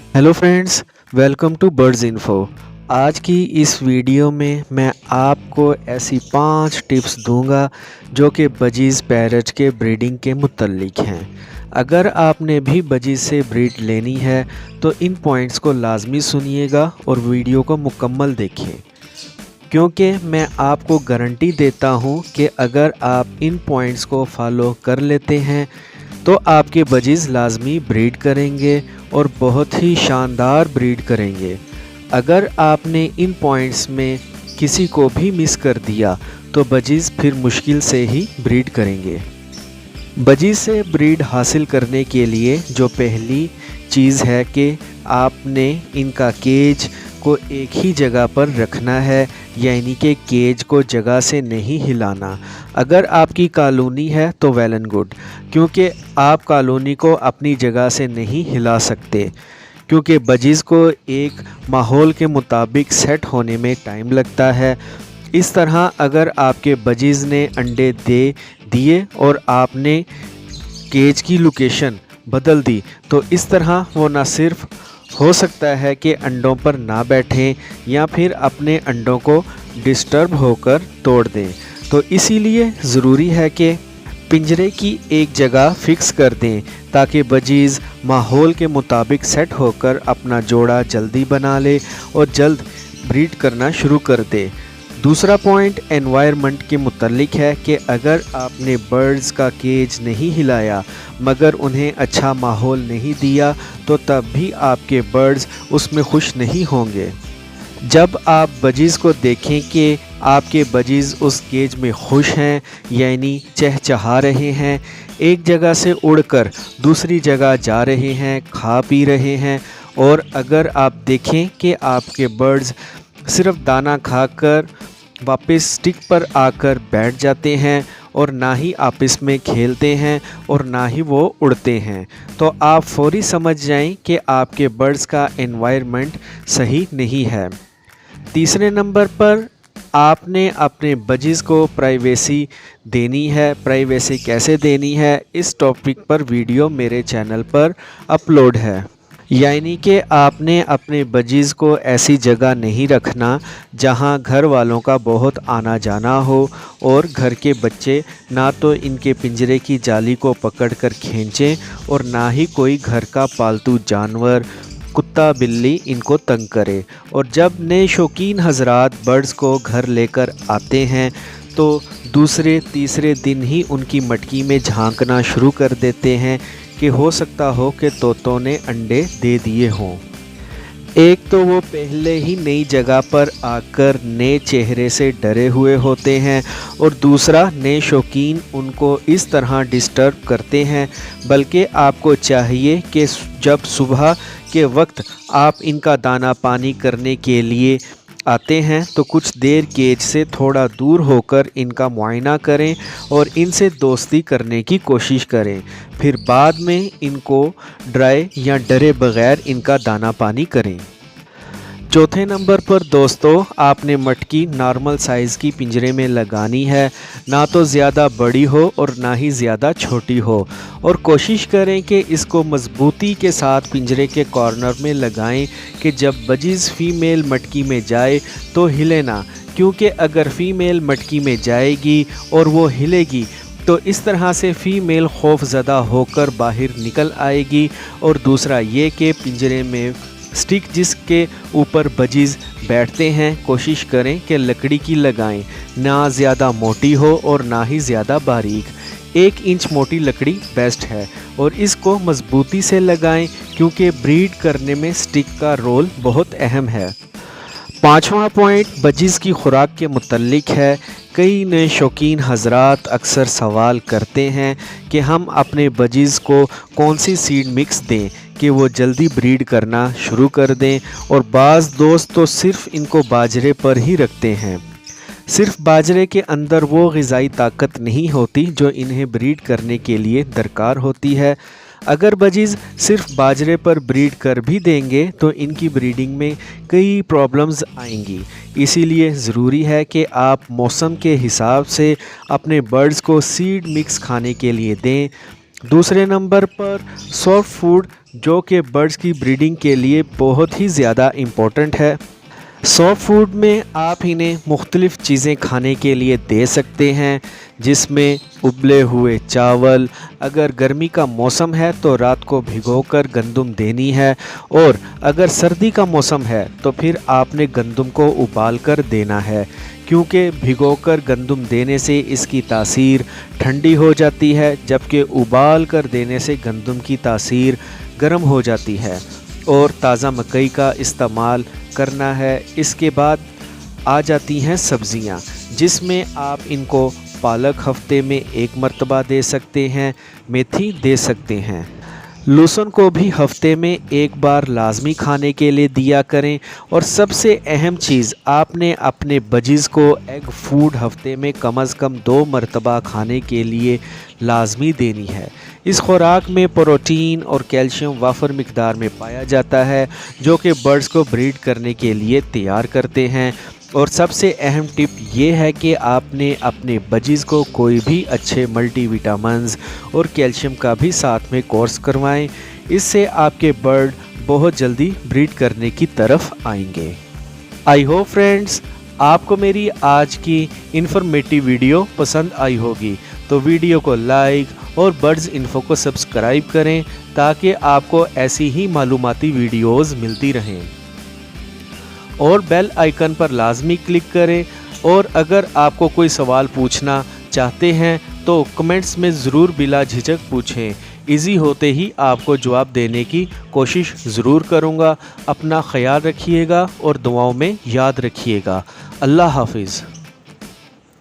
Hello friends, welcome to birds info. आज की इस वीडियो में मैं आपको ऐसी 5 टिप्स दूंगा जो कि बजीज़ पैरट के ब्रीडिंग के मुतल्लिक हैं। अगर आपने भी बजीज़ से ब्रीड लेनी है तो इन पॉइंट्स को लाजमी सुनिएगा और वीडियो को मुकम्मल देखें, क्योंकि मैं आपको गारंटी देता हूं कि अगर आप इन पॉइंट्स को फॉलो कर लेते हैं तो आपके बजीज़ लाजमी ब्रीड करेंगे और बहुत ही शानदार ब्रीड करेंगे। अगर आपने इन पॉइंट्स में किसी को भी मिस कर दिया तो बजीज़ फिर मुश्किल से ही ब्रीड करेंगे। बजीज़ से ब्रीड हासिल करने के लिए जो पहली चीज़ है कि आपने इनका केज को एक ही जगह पर रखना है, यानी कि केज को जगह से नहीं हिलाना। अगर आपकी कॉलोनी है तो वेल एंड गुड, क्योंकि आप कॉलोनी को अपनी जगह से नहीं हिला सकते, क्योंकि बजीज़ को एक माहौल के मुताबिक सेट होने में टाइम लगता है। इस तरह अगर आपके बजीज़ ने अंडे दे दिए और आपने केज की लोकेशन बदल दी तो इस तरह वो ना सिर्फ हो सकता है कि अंडों पर ना बैठें या फिर अपने अंडों को डिस्टर्ब होकर तोड़ दें। तो इसीलिए ज़रूरी है कि पिंजरे की एक जगह फ़िक्स कर दें ताकि बजीज़ माहौल के मुताबिक सेट होकर अपना जोड़ा जल्दी बना ले और जल्द ब्रीड करना शुरू कर दे। दूसरा पॉइंट एनवायरनमेंट के मुतल्लिक है कि अगर आपने बर्ड्स का केज नहीं हिलाया मगर उन्हें अच्छा माहौल नहीं दिया तो तब भी आपके बर्ड्स उसमें खुश नहीं होंगे। जब आप बजीज़ को देखें कि आपके बजीज़ उस केज में खुश हैं, यानी चहचहा रहे हैं, एक जगह से उड़कर दूसरी जगह जा रहे हैं, खा पी रहे हैं, और अगर आप देखें कि आपके बर्ड्स सिर्फ दाना खाकर वापस स्टिक पर आकर बैठ जाते हैं और ना ही आपस में खेलते हैं और ना ही वो उड़ते हैं, तो आप फौरी समझ जाएं कि आपके बर्ड्स का एनवायरनमेंट सही नहीं है। तीसरे नंबर पर आपने अपने बजीज़ को प्राइवेसी देनी है। प्राइवेसी कैसे देनी है, इस टॉपिक पर वीडियो मेरे चैनल पर अपलोड है। यानी कि आपने अपने बजीज़ को ऐसी जगह नहीं रखना जहां घर वालों का बहुत आना जाना हो और घर के बच्चे ना तो इनके पिंजरे की जाली को पकड़कर खींचें और ना ही कोई घर का पालतू जानवर कुत्ता बिल्ली इनको तंग करे। और जब नए शौकीन हजरात बर्ड्स को घर लेकर आते हैं तो दूसरे तीसरे दिन ही उनकी मटकी में झांकना शुरू कर देते हैं कि हो सकता हो कि तोतों ने अंडे दे दिए हों। एक तो वो पहले ही नई जगह पर आकर नए चेहरे से डरे हुए होते हैं और दूसरा नए शौकीन उनको इस तरह डिस्टर्ब करते हैं। बल्कि आपको चाहिए कि जब सुबह के वक्त आप इनका दाना पानी करने के लिए आते हैं तो कुछ देर केज से थोड़ा दूर होकर इनका मुआयना करें और इनसे दोस्ती करने की कोशिश करें। फिर बाद में इनको ड्राई या डरे बगैर इनका दाना पानी करें। चौथे नंबर पर दोस्तों, आपने मटकी नॉर्मल साइज़ की पिंजरे में लगानी है, ना तो ज़्यादा बड़ी हो और ना ही ज़्यादा छोटी हो, और कोशिश करें कि इसको मज़बूती के साथ पिंजरे के कॉर्नर में लगाएं कि जब बजीज़ फ़ीमेल मटकी में जाए तो हिले ना, क्योंकि अगर फ़ीमेल मटकी में जाएगी और वो हिलेगी तो इस तरह से फ़ीमेल खौफज़दा होकर बाहर निकल आएगी। और दूसरा ये कि पिंजरे में स्टिक जिसके ऊपर बजीज़ बैठते हैं कोशिश करें कि लकड़ी की लगाएं, ना ज़्यादा मोटी हो और ना ही ज़्यादा बारीक। 1 इंच मोटी लकड़ी बेस्ट है और इसको मज़बूती से लगाएं, क्योंकि ब्रीड करने में स्टिक का रोल बहुत अहम है। पाँचवा पॉइंट बजीज़ की खुराक के मुतल्लिक है। कई नए शौकीन हजरात अक्सर सवाल करते हैं कि हम अपने बजीज़ को कौन सी सीड मिक्स दें कि वो जल्दी ब्रीड करना शुरू कर दें, और बाज़ दोस्त तो सिर्फ़ इनको बाजरे पर ही रखते हैं। सिर्फ बाजरे के अंदर वो ग़िज़ाई ताकत नहीं होती जो इन्हें ब्रीड करने के लिए दरकार होती है। अगर बजीज़ सिर्फ बाजरे पर ब्रीड कर भी देंगे तो इनकी ब्रीडिंग में कई प्रॉब्लम्स आएंगी। इसीलिए ज़रूरी है कि आप मौसम के हिसाब से अपने बर्ड्स को सीड मिक्स खाने के लिए दें। दूसरे नंबर पर सॉफ्ट फूड जो कि बर्ड्स की ब्रीडिंग के लिए बहुत ही ज़्यादा इम्पोर्टेंट है। सॉफ्ट फूड में आप इन्हें मुख्तलिफ़ चीज़ें खाने के लिए दे सकते हैं, जिसमें उबले हुए चावल, अगर गर्मी का मौसम है तो रात को भिगोकर गंदम देनी है, और अगर सर्दी का मौसम है तो फिर आपने गंदम को उबाल कर देना है, क्योंकि भिगोकर गंदम देने से इसकी तासीर ठंडी हो जाती है, जबकि उबाल कर देने से गंदम की तासीर गर्म हो जाती है। और ताज़ा मकई का इस्तेमाल करना है। इसके बाद आ जाती हैं सब्ज़ियाँ, जिसमें आप इनको पालक हफ्ते में 1 मरतबा दे सकते हैं, मेथी दे सकते हैं। लहसुन को भी हफ्ते में 1 बार लाजमी खाने के लिए दिया करें। और सबसे अहम चीज़, आपने अपने बजीज़ को एग फूड हफ्ते में कम अज़ कम 2 मरतबा खाने के लिए लाजमी देनी है। इस खुराक में प्रोटीन और कैल्शियम वाफर मिकदार में पाया जाता है, जो कि बर्ड्स को ब्रीड करने के लिए तैयार करते हैं। और सबसे अहम टिप ये है कि आपने अपने बजीज़ को कोई भी अच्छे मल्टी विटामिन्स और कैल्शियम का भी साथ में कोर्स करवाएं। इससे आपके बर्ड बहुत जल्दी ब्रीड करने की तरफ आएंगे। आई होप फ्रेंड्स आपको मेरी आज की इन्फॉर्मेटिव वीडियो पसंद आई होगी, तो वीडियो को लाइक और बर्ड्स इन्फो को सब्सक्राइब करें, ताकि आपको ऐसी ही मालूमाती वीडियोज़ मिलती रहें। और बेल आइकन पर लाजमी क्लिक करें। और अगर आपको कोई सवाल पूछना चाहते हैं तो कमेंट्स में ज़रूर बिला झिझक पूछें। इजी होते ही आपको जवाब देने की कोशिश ज़रूर करूँगा। अपना ख्याल रखिएगा और दुआओं में याद रखिएगा। अल्लाह हाफिज़।